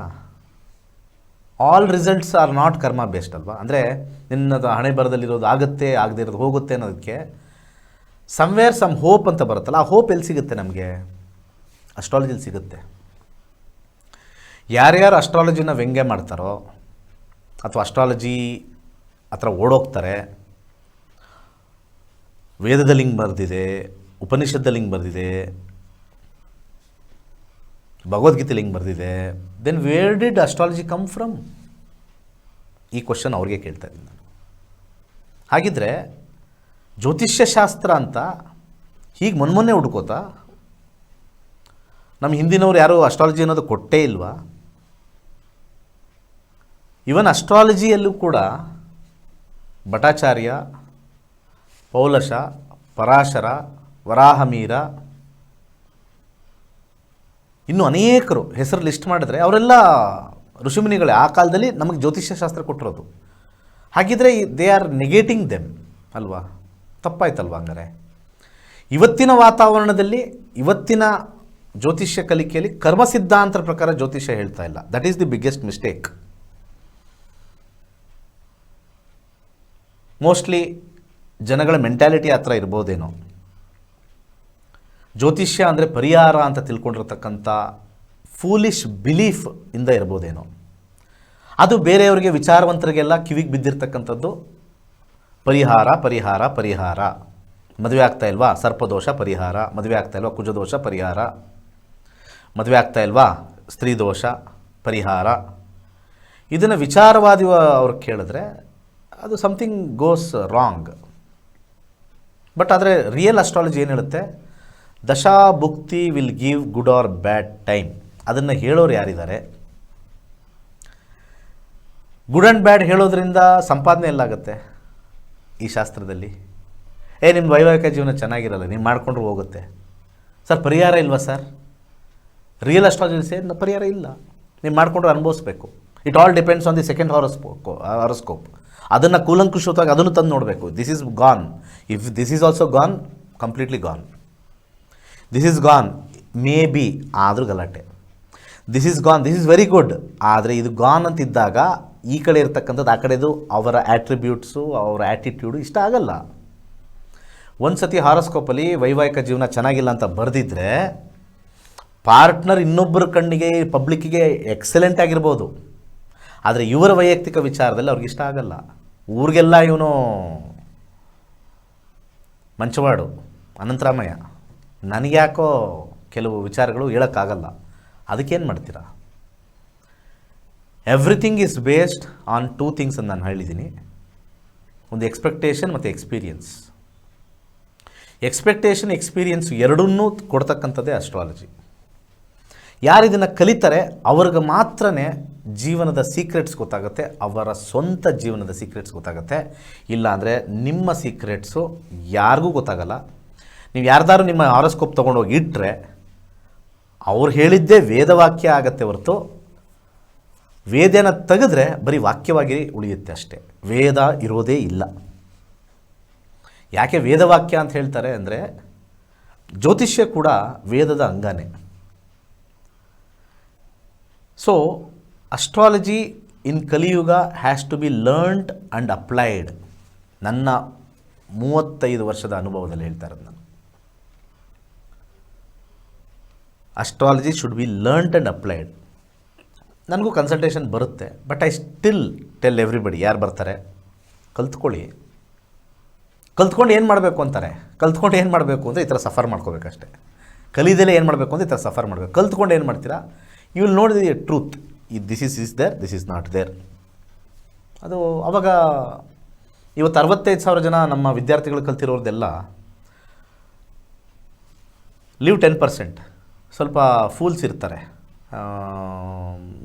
ಆಲ್ ರಿಸಲ್ಟ್ಸ್ ಆರ್ ನಾಟ್ ಕರ್ಮ ಬೇಸ್ಡ್ ಅಲ್ವಾ. ಅಂದರೆ ನಿನ್ನದು ಹಣೆ ಬರದಲ್ಲಿರೋದು ಆಗುತ್ತೆ, ಆಗದೆ ಇರೋದು ಹೋಗುತ್ತೆ ಅನ್ನೋದಕ್ಕೆ ಸಮ್ವೇರ್ ಸಮ್ ಹೋಪ್ ಅಂತ ಬರುತ್ತಲ್ಲ, ಆ ಹೋಪ್ ಎಲ್ಲಿ ಸಿಗುತ್ತೆ ನಮಗೆ? ಅಸ್ಟ್ರಾಲಜಿಲಿ ಸಿಗುತ್ತೆ. ಯಾರ್ಯಾರು ಅಸ್ಟ್ರಾಲಜಿನ ವ್ಯಂಗ್ಯ ಮಾಡ್ತಾರೋ ಅಥವಾ ಅಸ್ಟ್ರಾಲಜಿ ಹತ್ರ ಓಡೋಗ್ತಾರೆ, ವೇದದಲ್ಲಿ ಹಿಂಗೆ ಬರೆದಿದೆ, ಉಪನಿಷತ್ತಲ್ಲಿ ಹಿಂಗೆ ಬರೆದಿದೆ, ಭಗವದ್ಗೀತೆಯಲ್ಲಿ ಹಿಂಗೆ ಬರೆದಿದೆ, then where did astrology come from? ಈ ಕ್ವಶನ್ ಅವ್ರಿಗೆ ಕೇಳ್ತಾ ಇದ್ದೀನಿ ನಾನು. ಹಾಗಿದ್ರೆ ಜ್ಯೋತಿಷ್ಯ ಶಾಸ್ತ್ರ ಅಂತ ಹೀಗೆ ಮೊನ್ನೆ ಹುಡ್ಕೋತಾ ನಮ್ಮ ಹಿಂದಿನವ್ರು ಯಾರೂ ಅಸ್ಟ್ರಾಲಜಿ ಅನ್ನೋದು ಕೊಟ್ಟೇ ಇಲ್ವಾ? ಇವನ್ ಅಸ್ಟ್ರಾಲಜಿಯಲ್ಲೂ ಕೂಡ ಭಟ್ಟಾಚಾರ್ಯ, ಪೌಲಶ, ಪರಾಶರ, ವರಾಹಮೀರ, ಇನ್ನು ಅನೇಕರು ಹೆಸರು ಲಿಸ್ಟ್ ಮಾಡಿದ್ರೆ ಅವರೆಲ್ಲ ಋಷಿಮುನಿಗಳೇ. ಆ ಕಾಲದಲ್ಲಿ ನಮಗೆ ಜ್ಯೋತಿಷ್ಯ ಶಾಸ್ತ್ರ ಕೊಟ್ಟಿರೋದು. ಹಾಗಿದ್ರೆ ದೇ ಆರ್ ನೆಗೇಟಿಂಗ್ ದೆಮ್ ಅಲ್ವಾ? ತಪ್ಪಾಯ್ತಲ್ವ ಹಂಗಾರೆ? ಇವತ್ತಿನ ವಾತಾವರಣದಲ್ಲಿ, ಇವತ್ತಿನ ಜ್ಯೋತಿಷ್ಯ ಕಲಿಕೆಯಲ್ಲಿ ಕರ್ಮ ಸಿದ್ಧಾಂತರ ಪ್ರಕಾರ ಜ್ಯೋತಿಷ್ಯ ಹೇಳ್ತಾ ಇಲ್ಲ. That is the biggest mistake. Mostly ಜನಗಳ ಮೆಂಟ್ಯಾಲಿಟಿ ಆ ಥರ ಇರ್ಬೋದೇನೋ. ಜ್ಯೋತಿಷ್ಯ ಅಂದರೆ ಪರಿಹಾರ ಅಂತ ತಿಳ್ಕೊಂಡಿರ್ತಕ್ಕಂಥ ಫೂಲಿಶ್ ಬಿಲೀಫ್ ಇಂದ ಇರ್ಬೋದೇನೋ. ಅದು ಬೇರೆಯವರಿಗೆ, ವಿಚಾರವಂತರಿಗೆಲ್ಲ ಕಿವಿಗೆ ಬಿದ್ದಿರ್ತಕ್ಕಂಥದ್ದು. ಪರಿಹಾರ ಪರಿಹಾರ ಪರಿಹಾರ. ಮದುವೆ ಆಗ್ತಾ ಇಲ್ವಾ? ಸರ್ಪದೋಷ ಪರಿಹಾರ. ಮದುವೆ ಆಗ್ತಾ ಇಲ್ವಾ? ಕುಜದೋಷ ಪರಿಹಾರ. ಮದುವೆ ಆಗ್ತಾ ಇಲ್ವಾ? ಸ್ತ್ರೀ ದೋಷ ಪರಿಹಾರ. ಇದನ್ನು ವಿಚಾರವಾದಿ ಅವ್ರು ಕೇಳಿದ್ರೆ ಅದು ಸಮಥಿಂಗ್ ಗೋಸ್ ರಾಂಗ್. ಬಟ್ ಆದರೆ ರಿಯಲ್ ಅಸ್ಟ್ರಾಲಜಿ ಏನು ಹೇಳುತ್ತೆ? ದಶಾ ಭುಕ್ತಿ will give good or bad time. ಅದನ್ನು ಹೇಳೋರು ಯಾರಿದ್ದಾರೆ? ಗುಡ್ ಆ್ಯಂಡ್ ಬ್ಯಾಡ್ ಹೇಳೋದ್ರಿಂದ ಸಂಪಾದನೆ ಎಲ್ಲಾಗುತ್ತೆ ಈ ಶಾಸ್ತ್ರದಲ್ಲಿ? ನಿಮ್ಮ ವೈವಾಹಿಕ ಜೀವನ ಚೆನ್ನಾಗಿರಲ್ಲ, ನೀವು ಮಾಡಿಕೊಂಡ್ರು ಹೋಗುತ್ತೆ. ಸರ್ ಪರಿಹಾರ ಇಲ್ವಾ ಸರ್? ರಿಯಲ್ ಅಸ್ಟ್ರಾಲಜಿ ಸೇ ಪರಿಹಾರ ಇಲ್ಲ, ನೀವು ಮಾಡಿಕೊಂಡ್ರು ಅನುಭವಿಸ್ಬೇಕು. It all depends on the second horoscope. ಅದನ್ನು ಕೂಲಂಕುಷವಾಗಿ ಅದನ್ನು ತಂದು ನೋಡಬೇಕು. This is gone. If this is also gone, completely gone. This is gone, maybe, ಆದರೂ ಗಲಾಟೆ. This is gone, this is very good. ಆದರೆ ಇದು ಗಾನ್ ಅಂತಿದ್ದಾಗ ಈ ಕಡೆ ಇರ್ತಕ್ಕಂಥದ್ದು ಆ ಕಡೆದು ಅವರ ಆ್ಯಟ್ರಿಬ್ಯೂಟ್ಸು, ಅವರ ಆ್ಯಟಿಟ್ಯೂಡು ಇಷ್ಟ ಆಗಲ್ಲ. ಒಂದು ಸತಿ ಹಾರೋಸ್ಕೋಪಲ್ಲಿ ವೈವಾಹಿಕ ಜೀವನ ಚೆನ್ನಾಗಿಲ್ಲ ಅಂತ ಬರೆದಿದ್ರೆ ಪಾರ್ಟ್ನರ್ ಇನ್ನೊಬ್ಬರ ಕಣ್ಣಿಗೆ, ಪಬ್ಲಿಕ್ಕಿಗೆ ಎಕ್ಸಲೆಂಟ್ ಆಗಿರ್ಬೋದು. ಆದರೆ ಇವರ ವೈಯಕ್ತಿಕ ವಿಚಾರದಲ್ಲಿ ಅವ್ರಿಗೆ ಇಷ್ಟ ಆಗಲ್ಲ. ಊರಿಗೆಲ್ಲ ಇವನು ಮಂಚವಾಡು, ಅನಂತರಾಮಯ್ಯ. ನನಗ್ಯಾಕೋ ಕೆಲವು ವಿಚಾರಗಳು ಹೇಳೋಕ್ಕಾಗಲ್ಲ. ಅದಕ್ಕೇನು ಮಾಡ್ತೀರಾ? Everything is based on two things ಅಂತ ನಾನು ಹೇಳಿದ್ದೀನಿ. ಒಂದು ಎಕ್ಸ್ಪೆಕ್ಟೇಷನ್ ಮತ್ತು ಎಕ್ಸ್ಪೀರಿಯನ್ಸ್. ಎಕ್ಸ್ಪೆಕ್ಟೇಷನ್, ಎಕ್ಸ್ಪೀರಿಯನ್ಸ್ ಎರಡನ್ನೂ ಕೊಡ್ತಕ್ಕಂಥದ್ದೇ ಅಸ್ಟ್ರಾಲಜಿ. ಯಾರು ಇದನ್ನು ಕಲಿತಾರೆ ಅವ್ರಿಗೆ ಮಾತ್ರ ಜೀವನದ ಸೀಕ್ರೆಟ್ಸ್ ಗೊತ್ತಾಗುತ್ತೆ, ಅವರ ಸ್ವಂತ ಜೀವನದ ಸೀಕ್ರೆಟ್ಸ್ ಗೊತ್ತಾಗುತ್ತೆ. ಇಲ್ಲಾಂದರೆ ನಿಮ್ಮ ಸೀಕ್ರೆಟ್ಸು ಯಾರಿಗೂ ಗೊತ್ತಾಗಲ್ಲ. ನೀವು ಯಾರ್ದಾರು ನಿಮ್ಮ ಹಾರೋಸ್ಕೋಪ್ ತೊಗೊಂಡೋಗಿ ಇಟ್ಟರೆ ಅವ್ರು ಹೇಳಿದ್ದೇ ವೇದವಾಕ್ಯ ಆಗತ್ತೆ ಹೊರತು, ವೇದನ ತೆಗೆದ್ರೆ ಬರೀ ವಾಕ್ಯವಾಗಿ ಉಳಿಯುತ್ತೆ ಅಷ್ಟೇ, ವೇದ ಇರೋದೇ ಇಲ್ಲ. ಯಾಕೆ ವೇದವಾಕ್ಯ ಅಂತ ಹೇಳ್ತಾರೆ ಅಂದರೆ, ಜ್ಯೋತಿಷ್ಯ ಕೂಡ ವೇದದ ಅಂಗನೇ. So astrology in Kaliyuga has to be learned and applied. ನನ್ನ 35 ವರ್ಷದ ಅನುಭವದಲ್ಲಿ ಹೇಳ್ತಾ ಇರೋದು ನಾನು. Astrology should be learned and applied. ನನಗೂ ಕನ್ಸಲ್ಟೇಷನ್ ಬರುತ್ತೆ, but I still tell everybody, ಯಾರು ಬರ್ತಾರೆ ಕಲ್ತ್ಕೊಳ್ಳಿ. ಕಲ್ತ್ಕೊಂಡು ಏನು ಮಾಡಬೇಕು ಅಂತಾರೆ? ಕಲ್ತ್ಕೊಂಡು ಏನು ಮಾಡಬೇಕು ಅಂದರೆ ಈ ಥರ ಸಫರ್ ಮಾಡ್ಕೋಬೇಕಷ್ಟೆ. ಕಲಿದಲ್ಲೇ ಏನು ಮಾಡಬೇಕು ಅಂದರೆ ಈ ಥರ ಸಫರ್ ಮಾಡಬೇಕು. ಕಲ್ತ್ಕೊಂಡು ಏನು ಮಾಡ್ತೀರಾ? You will note the truth. This is there, this is not there. ಅದು ಆವಾಗ ಇವತ್ತು 65,000 ಜನ ನಮ್ಮ ವಿದ್ಯಾರ್ಥಿಗಳು ಕಲ್ತಿರೋರ್ದೆಲ್ಲ ಲೀವ್ 10%. ಸ್ವಲ್ಪ ಫೂಲ್ಸ್ ಇರ್ತಾರೆ,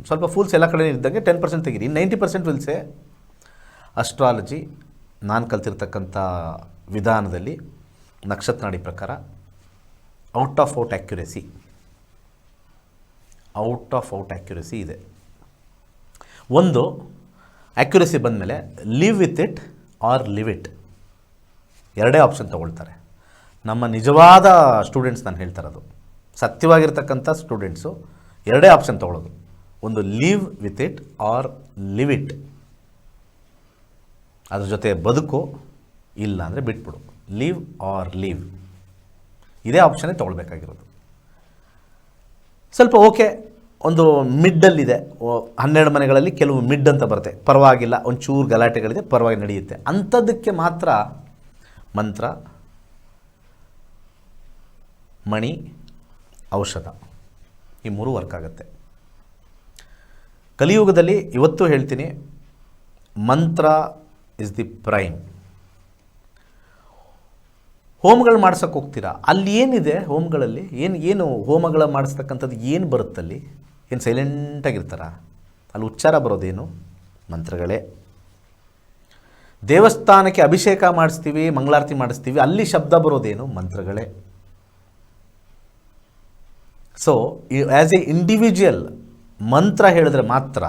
ಸ್ವಲ್ಪ ಫೂಲ್ಸ್ ಎಲ್ಲ ಕಡೆ ಇದ್ದಂಗೆ 10% ತೆಗೀರಿ. 90% ವಿಲ್ ಸೇ ಅಸ್ಟ್ರಾಲಜಿ ನಾನು ಕಲ್ತಿರ್ತಕ್ಕಂಥ ವಿಧಾನದಲ್ಲಿ ನಕ್ಷತ್ರನಾಡಿ ಪ್ರಕಾರ ಔಟ್ ಆಫ್ ಔಟ್ ಆ್ಯಕ್ಯುರಸಿ ಇದೆ. ಒಂದು ಆ್ಯಕ್ಯುರಸಿ ಬಂದಮೇಲೆ live with it or leave it, ಎರಡೇ ಆಪ್ಷನ್ ತೊಗೊಳ್ತಾರೆ. ನಮ್ಮ ನಿಜವಾದ ಸ್ಟೂಡೆಂಟ್ಸ್ ನಾನು ಹೇಳ್ತಾ ಇರೋದು, ಸತ್ಯವಾಗಿರ್ತಕ್ಕಂಥ ಸ್ಟೂಡೆಂಟ್ಸು ಎರಡೇ ಆಪ್ಷನ್ ತೊಗೊಳ್ಳೋದು. ಒಂದು live with it or leave it. ಅದ್ರ ಜೊತೆ ಬದುಕು, ಇಲ್ಲ ಅಂದರೆ ಬಿಟ್ಬಿಡು. ಲಿವ್ ಆರ್ ಲಿವ್, ಇದೇ ಆಪ್ಷನ್ನೇ ತೊಗೊಳ್ಬೇಕಾಗಿರೋದು. ಸ್ವಲ್ಪ ಓಕೆ, ಒಂದು ಮಿಡ್ಡಲ್ಲಿದೆ. 12 ಮನೆಗಳಲ್ಲಿ ಕೆಲವು ಮಿಡ್ ಅಂತ ಬರುತ್ತೆ, ಪರವಾಗಿಲ್ಲ, ಒಂಚೂರು ಗಲಾಟೆಗಳಿದೆ, ಪರವಾಗಿ ನಡೆಯುತ್ತೆ. ಅಂಥದ್ದಕ್ಕೆ ಮಾತ್ರ ಮಂತ್ರ, ಮಣಿ, ಔಷಧ ಈ ಮೂರು ವರ್ಕ್ ಆಗುತ್ತೆ. ಕಲಿಯುಗದಲ್ಲಿ ಇವತ್ತು ಹೇಳ್ತೀನಿ, ಮಂತ್ರ ಇಸ್ ದಿ ಪ್ರೈಮ್. ಹೋಮಗಳು ಮಾಡ್ಸೋಕ್ಕೆ ಹೋಗ್ತೀರಾ, ಅಲ್ಲಿ ಏನಿದೆ ಹೋಮಗಳಲ್ಲಿ? ಏನು ಹೋಮಗಳ ಮಾಡಿಸ್ತಕ್ಕಂಥದ್ದು ಏನು ಬರುತ್ತಲ್ಲಿ? ಏನು ಸೈಲೆಂಟಾಗಿರ್ತಾರ? ಅಲ್ಲಿ ಉಚ್ಚಾರ ಬರೋದೇನು? ಮಂತ್ರಗಳೇ. ದೇವಸ್ಥಾನಕ್ಕೆ ಅಭಿಷೇಕ ಮಾಡಿಸ್ತೀವಿ, ಮಂಗಳಾರತಿ ಮಾಡಿಸ್ತೀವಿ, ಅಲ್ಲಿ ಶಬ್ದ ಬರೋದೇನು? ಮಂತ್ರಗಳೇ. ಸೊ ಆ್ಯಸ್ ಎ ಇಂಡಿವಿಜುವಲ್ ಮಂತ್ರ ಹೇಳಿದ್ರೆ ಮಾತ್ರ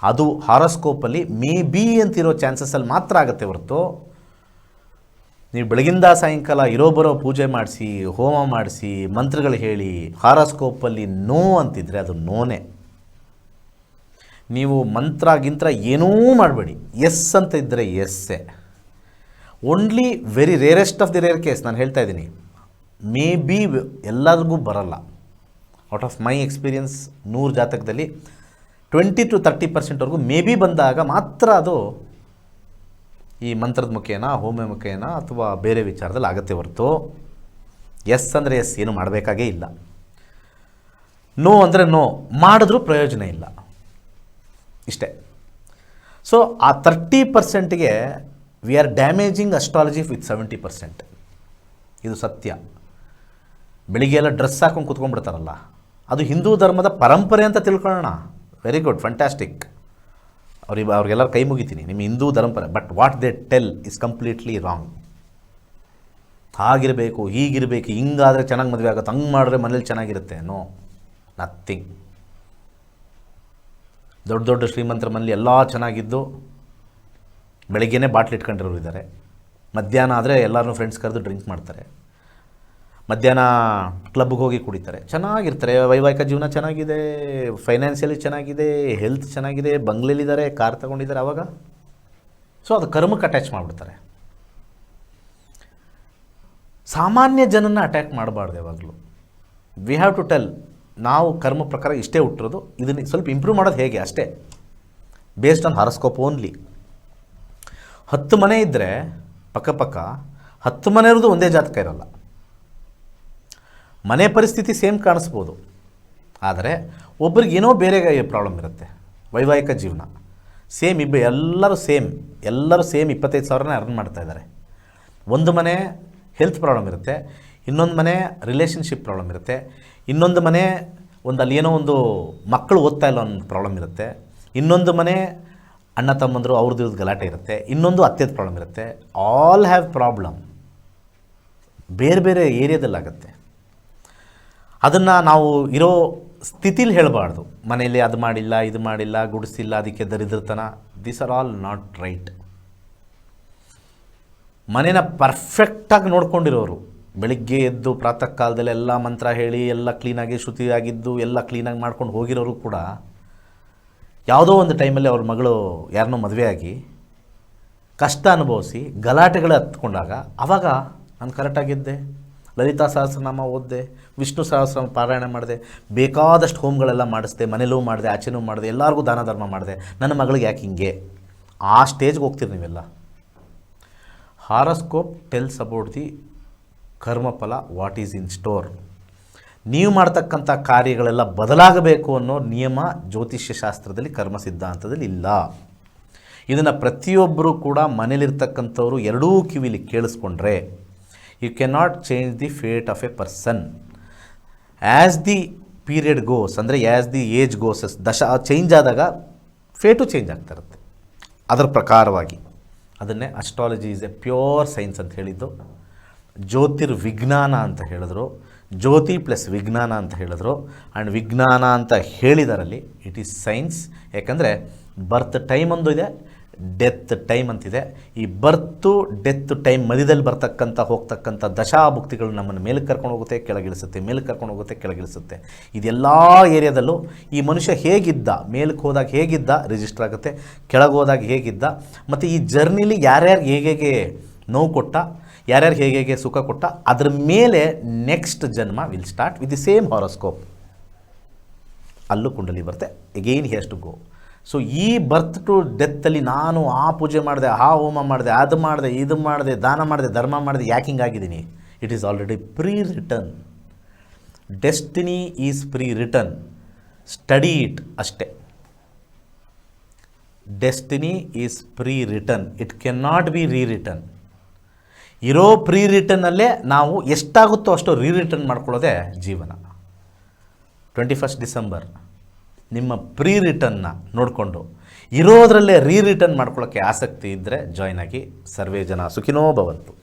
ಅದು ಹಾರೋಸ್ಕೋಪಲ್ಲಿ ಮೇ ಬಿ ಅಂತಿರೋ ಚಾನ್ಸಸ್ಸಲ್ಲಿ ಮಾತ್ರ ಆಗುತ್ತೆ ಹೊರತು, ನೀವು ಬೆಳಗಿಂದ ಸಾಯಂಕಾಲ ಇರೋ ಬರೋ ಪೂಜೆ ಮಾಡಿಸಿ, ಹೋಮ ಮಾಡಿಸಿ, ಮಂತ್ರಗಳು ಹೇಳಿ ಹಾರೋಸ್ಕೋಪಲ್ಲಿ ನೋ ಅಂತಿದ್ರೆ ಅದು ನೋನೇ. ನೀವು ಮಂತ್ರ ಗಿಂತ್ರ ಏನೂ ಮಾಡಬೇಡಿ, ಎಸ್ ಅಂತ ಇದ್ದರೆ ಎಸ್ಸೇ. Only very rarest of the rare case ನಾನು ಹೇಳ್ತಾ ಇದ್ದೀನಿ, ಮೇ ಬಿ ಎಲ್ಲರಿಗೂ ಬರಲ್ಲ. ಔಟ್ ಆಫ್ ಮೈ ಎಕ್ಸ್ಪೀರಿಯನ್ಸ್ 100 ಜಾತಕದಲ್ಲಿ 20 to 30% ಮೇ ಬಿ ಬಂದಾಗ ಮಾತ್ರ ಅದು ಈ ಮಂತ್ರದ ಮುಖೇನ, ಹೋಮ ಮುಖೇನ ಅಥವಾ ಬೇರೆ ವಿಚಾರದಲ್ಲಿ ಆಗುತ್ತೆ ಹೊರತು ಎಸ್ ಅಂದರೆ ಎಸ್, ಏನು ಮಾಡಬೇಕಾಗೇ ಇಲ್ಲ. ನೋ ಅಂದರೆ ನೋ, ಮಾಡಿದ್ರೂ ಪ್ರಯೋಜನ ಇಲ್ಲ, ಇಷ್ಟೇ. ಸೊ ಆ 30%ಗೆ we are damaging astrology with 70%. ಇದು ಸತ್ಯ. ಬೆಳಿಗ್ಗೆ ಎಲ್ಲ ಡ್ರೆಸ್ ಹಾಕೊಂಡು ಕೂತ್ಕೊಂಡ್ಬಿಡ್ತಾರಲ್ಲ, ಅದು ಹಿಂದೂ ಧರ್ಮದ ಪರಂಪರೆ ಅಂತ ತಿಳ್ಕೊಳ್ಳೋಣ. Very good, fantastic. ಅವ್ರಿಗೆಲ್ಲರೂ ಕೈ ಮುಗಿತೀನಿ, ನಿಮ್ಮ ಹಿಂದೂ ಧರ್ಮಪರೆ. But what they tell is completely wrong. ಹಾಗಿರಬೇಕು, ಹೀಗಿರಬೇಕು, ಹಿಂಗಾದರೆ ಚೆನ್ನಾಗಿ ಮದುವೆ ಆಗುತ್ತೆ, ಹಂಗೆ ಮಾಡಿದ್ರೆ ಮನೇಲಿ ಚೆನ್ನಾಗಿರುತ್ತೆ. No, nothing. ದೊಡ್ಡ ದೊಡ್ಡ ಶ್ರೀಮಂತರ ಮನೇಲಿ ಎಲ್ಲ ಚೆನ್ನಾಗಿದ್ದು ಬೆಳಗ್ಗೆನೇ ಬಾಟ್ಲಿ ಇಟ್ಕೊಂಡಿರೋರು ಇದ್ದಾರೆ. ಮಧ್ಯಾಹ್ನ ಆದರೆ ಎಲ್ಲರೂ ಫ್ರೆಂಡ್ಸ್ ಕರೆದು ಡ್ರಿಂಕ್ ಮಾಡ್ತಾರೆ, ಮಧ್ಯಾಹ್ನ ಕ್ಲಬ್ಗೆ ಹೋಗಿ ಕುಡಿತಾರೆ, ಚೆನ್ನಾಗಿರ್ತಾರೆ. ವೈವಾಹಿಕ ಜೀವನ ಚೆನ್ನಾಗಿದೆ, ಫೈನಾನ್ಷಿಯಲಿ ಚೆನ್ನಾಗಿದೆ, ಹೆಲ್ತ್ ಚೆನ್ನಾಗಿದೆ, ಬಂಗ್ಲೆಲಿದ್ದಾರೆ, ಕಾರ್ ತೊಗೊಂಡಿದ್ದಾರೆ. ಆವಾಗ ಸೊ ಅದು ಕರ್ಮಕ್ಕೆ ಅಟ್ಯಾಚ್ ಮಾಡಿಬಿಡ್ತಾರೆ. ಸಾಮಾನ್ಯ ಜನನ ಅಟ್ಯಾಕ್ ಮಾಡಬಾರ್ದು ಯಾವಾಗಲೂ. ವಿ ಹ್ಯಾವ್ ಟು ಟೆಲ್, ನಾವು ಕರ್ಮ ಪ್ರಕಾರ ಇಷ್ಟೇ ಹುಟ್ಟಿರೋದು, ಇದನ್ನು ಸ್ವಲ್ಪ ಇಂಪ್ರೂವ್ ಮಾಡೋದು ಹೇಗೆ ಅಷ್ಟೇ, ಬೇಸ್ಡ್ ಆನ್ ಹಾರೋಸ್ಕೋಪ್ ಓನ್ಲಿ. 10 ಮನೆ ಇದ್ದರೆ ಪಕ್ಕ 10 ಮನೆ ಇರೋದು ಒಂದೇ ಜಾತಕ ಇರೋಲ್ಲ. ಮನೆ ಪರಿಸ್ಥಿತಿ ಸೇಮ್ ಕಾಣಿಸ್ಬೋದು, ಆದರೆ ಒಬ್ರಿಗೆ ಏನೋ ಬೇರೆ ಪ್ರಾಬ್ಲಮ್ ಇರುತ್ತೆ. ವೈವಾಹಿಕ ಜೀವನ ಸೇಮ್, ಎಲ್ಲರೂ ಸೇಮ್ 25,000 ಅರ್ನ್ ಮಾಡ್ತಾಯಿದ್ದಾರೆ. ಒಂದು ಮನೆ ಹೆಲ್ತ್ ಪ್ರಾಬ್ಲಮ್ ಇರುತ್ತೆ, ಇನ್ನೊಂದು ಮನೆ ರಿಲೇಷನ್ಶಿಪ್ ಪ್ರಾಬ್ಲಮ್ ಇರುತ್ತೆ, ಇನ್ನೊಂದು ಮನೆ ಅಲ್ಲಿ ಏನೋ ಒಂದು ಮಕ್ಕಳು ಓದ್ತಾ ಇಲ್ಲ ಅನ್ನೋ ಪ್ರಾಬ್ಲಮ್ ಇರುತ್ತೆ, ಇನ್ನೊಂದು ಮನೆ ಅಣ್ಣ ತಮ್ಮಂದರು ಅವ್ರದ್ದು ಗಲಾಟೆ ಇರುತ್ತೆ, ಇನ್ನೊಂದು ಅತ್ತೆದ ಪ್ರಾಬ್ಲಮ್ ಇರುತ್ತೆ. ಆಲ್ ಹ್ಯಾವ್ ಪ್ರಾಬ್ಲಮ್, ಬೇರೆ ಬೇರೆ ಏರಿಯಾದಲ್ಲಾಗುತ್ತೆ. ಅದನ್ನು ನಾವು ಇರೋ ಸ್ಥಿತಿಲಿ ಹೇಳಬಾರ್ದು. ಮನೆಯಲ್ಲಿ ಅದು ಮಾಡಿಲ್ಲ, ಇದು ಮಾಡಿಲ್ಲ, ಗುಡಿಸಿಲ್ಲ, ಅದಕ್ಕೆ ದರಿದ್ರತನ. These are all not right. ಮನೇನ ಪರ್ಫೆಕ್ಟಾಗಿ ನೋಡ್ಕೊಂಡಿರೋರು, ಬೆಳಿಗ್ಗೆ ಎದ್ದು ಪ್ರಾತಃ ಕಾಲದಲ್ಲಿ ಎಲ್ಲ ಮಂತ್ರ ಹೇಳಿ ಎಲ್ಲ ಕ್ಲೀನಾಗಿ ಶುಚಿಯಾಗಿದ್ದು ಎಲ್ಲ ಕ್ಲೀನಾಗಿ ಮಾಡ್ಕೊಂಡು ಹೋಗಿರೋರು ಕೂಡ ಯಾವುದೋ ಒಂದು ಟೈಮಲ್ಲಿ ಅವ್ರ ಮಗಳು ಯಾರನ್ನೋ ಮದುವೆಯಾಗಿ ಕಷ್ಟ ಅನುಭವಿಸಿ ಗಲಾಟೆಗಳು ಹತ್ಕೊಂಡಾಗ ಆವಾಗ ನಾನು ಕರೆಕ್ಟಾಗಿದ್ದೆ, ಲಲಿತಾ ಸಹಸ್ರನಾಮ ಓದಿದೆ, ವಿಷ್ಣು ಸಹಸ್ರನಾಮ ಪಾರಾಯಣ ಮಾಡಿದೆ, ಬೇಕಾದಷ್ಟು ಹೋಮಗಳೆಲ್ಲ ಮಾಡಿಸ್ದೆ, ಮನೇಲೂ ಮಾಡಿದೆ, ಆಚೆನೂ ಮಾಡಿದೆ, ಎಲ್ಲರಿಗೂ ದಾನ ಧರ್ಮ ಮಾಡಿದೆ, ನನ್ನ ಮಗಳಿಗೆ ಯಾಕೆ ಹಿಂಗೆ? ಆ ಸ್ಟೇಜ್ಗೆ ಹೋಗ್ತೀರಿ ನೀವೆಲ್ಲ. ಹಾರೋಸ್ಕೋಪ್ ಟೆಲ್ಸ್ ಅಬೌಟ್ ದಿ ಕರ್ಮಫಲ, ವಾಟ್ ಈಸ್ ಇನ್ ಸ್ಟೋರ್. ನೀವು ಮಾಡ್ತಕ್ಕಂಥ ಕಾರ್ಯಗಳೆಲ್ಲ ಬದಲಾಗಬೇಕು ಅನ್ನೋ ನಿಯಮ ಜ್ಯೋತಿಷ್ಯ ಶಾಸ್ತ್ರದಲ್ಲಿ, ಕರ್ಮ ಸಿದ್ಧಾಂತದಲ್ಲಿ ಇಲ್ಲ. ಇದನ್ನು ಪ್ರತಿಯೊಬ್ಬರೂ ಕೂಡ ಮನೇಲಿರ್ತಕ್ಕಂಥವ್ರು ಎರಡೂ ಕಿವಿಲಿ ಕೇಳಿಸ್ಕೊಂಡ್ರೆ, you can not change the fate of a person as the period goes, ಅಂದರೆ as the age goes, change ಆದಾಗ ಫೇಟು ಚೇಂಜ್ ಆಗ್ತಾ ಇರುತ್ತೆ. ಅದರ ಪ್ರಕಾರವಾಗಿ ಅದನ್ನೇ astrology is a pure science ಅಂತ ಹೇಳಿದ್ದು. ಜ್ಯೋತಿರ್ವಿಜ್ಞಾನ ಅಂತ ಹೇಳಿದ್ರು, ಜ್ಯೋತಿ ಪ್ಲಸ್ ವಿಜ್ಞಾನ ಅಂತ ಹೇಳಿದ್ರು, ಆ್ಯಂಡ್ ವಿಜ್ಞಾನ ಅಂತ ಹೇಳಿದಾರಲ್ಲಿ ಇಟ್ ಈಸ್ ಸೈನ್ಸ್. ಯಾಕಂದರೆ ಬರ್ತ್ ಟೈಮ್ ಒಂದು ಇದೆ, ಡೆತ್ ಟೈಮ್ ಅಂತಿದೆ. ಈ ಬರ್ತು ಡೆತ್ ಟೈಮ್ ಮಧ್ಯದಲ್ಲಿ ಹೋಗ್ತಕ್ಕಂಥ ದಶಾಭುಕ್ತಿಗಳು ನಮ್ಮನ್ನು ಮೇಲಕ್ಕೆ ಕರ್ಕೊಂಡು ಹೋಗುತ್ತೆ, ಕೆಳಗಿಳಿಸುತ್ತೆ, ಮೇಲಕ್ಕೆ ಕರ್ಕೊಂಡು ಹೋಗುತ್ತೆ, ಕೆಳಗಿಳಿಸುತ್ತೆ. ಇದೆಲ್ಲ ಏರಿಯಾದಲ್ಲೂ ಈ ಮನುಷ್ಯ ಹೇಗಿದ್ದ, ಮೇಲಕ್ಕೆ ಹೋದಾಗ ಹೇಗಿದ್ದ ರಿಜಿಸ್ಟರ್ ಆಗುತ್ತೆ, ಕೆಳಗೆ ಹೋದಾಗ ಹೇಗಿದ್ದ, ಮತ್ತು ಈ ಜರ್ನಿಲಿ ಯಾರ್ಯಾರು ಹೇಗೆ ನೋವು ಕೊಟ್ಟ, ಯಾರ್ಯಾರು ಹೇಗೆ ಸುಖ ಕೊಟ್ಟ, ಅದರ ಮೇಲೆ ನೆಕ್ಸ್ಟ್ ಜನ್ಮ will start with the same horoscope. ಅಲ್ಲೂ ಕುಂಡಲಿ ಬರುತ್ತೆ, again he has to go. So ಈ ಬರ್ತ್ ಟು ಡೆತ್ತಲ್ಲಿ ನಾನು ಆ ಪೂಜೆ ಮಾಡಿದೆ, ಆ ಹೋಮ ಮಾಡಿದೆ, ಅದು ಮಾಡಿದೆ, ಇದು ಮಾಡಿದೆ, ದಾನ ಮಾಡಿದೆ, ಧರ್ಮ ಮಾಡಿದೆ, ಯಾಕೆ ಹಿಂಗಾಗಿದ್ದೀನಿ? It is already pre written. Destiny is pre written, study it ಅಷ್ಟೇ. Destiny is pre written, it can not be rewritten. ಇರೋ ಪ್ರೀ ರಿಟರ್ನಲ್ಲೇ ನಾವು ಎಷ್ಟಾಗುತ್ತೋ ಅಷ್ಟು ರೀರಿಟರ್ನ್ ಮಾಡ್ಕೊಳ್ಳೋದೇ ಜೀವನ. 21 ಡಿಸೆಂಬರ್ ನಿಮ್ಮ ಪ್ರೀ ರಿಟರ್ನ್ನ ನೋಡಿಕೊಂಡು ಇರೋದರಲ್ಲೇ ರೀರಿಟರ್ನ್ ಮಾಡ್ಕೊಳ್ಳೋಕ್ಕೆ ಆಸಕ್ತಿ ಇದ್ದರೆ ಜಾಯ್ನ್ ಆಗಿ. ಸರ್ವೇ ಜನ ಸುಖಿನೋ ಭವಂತು.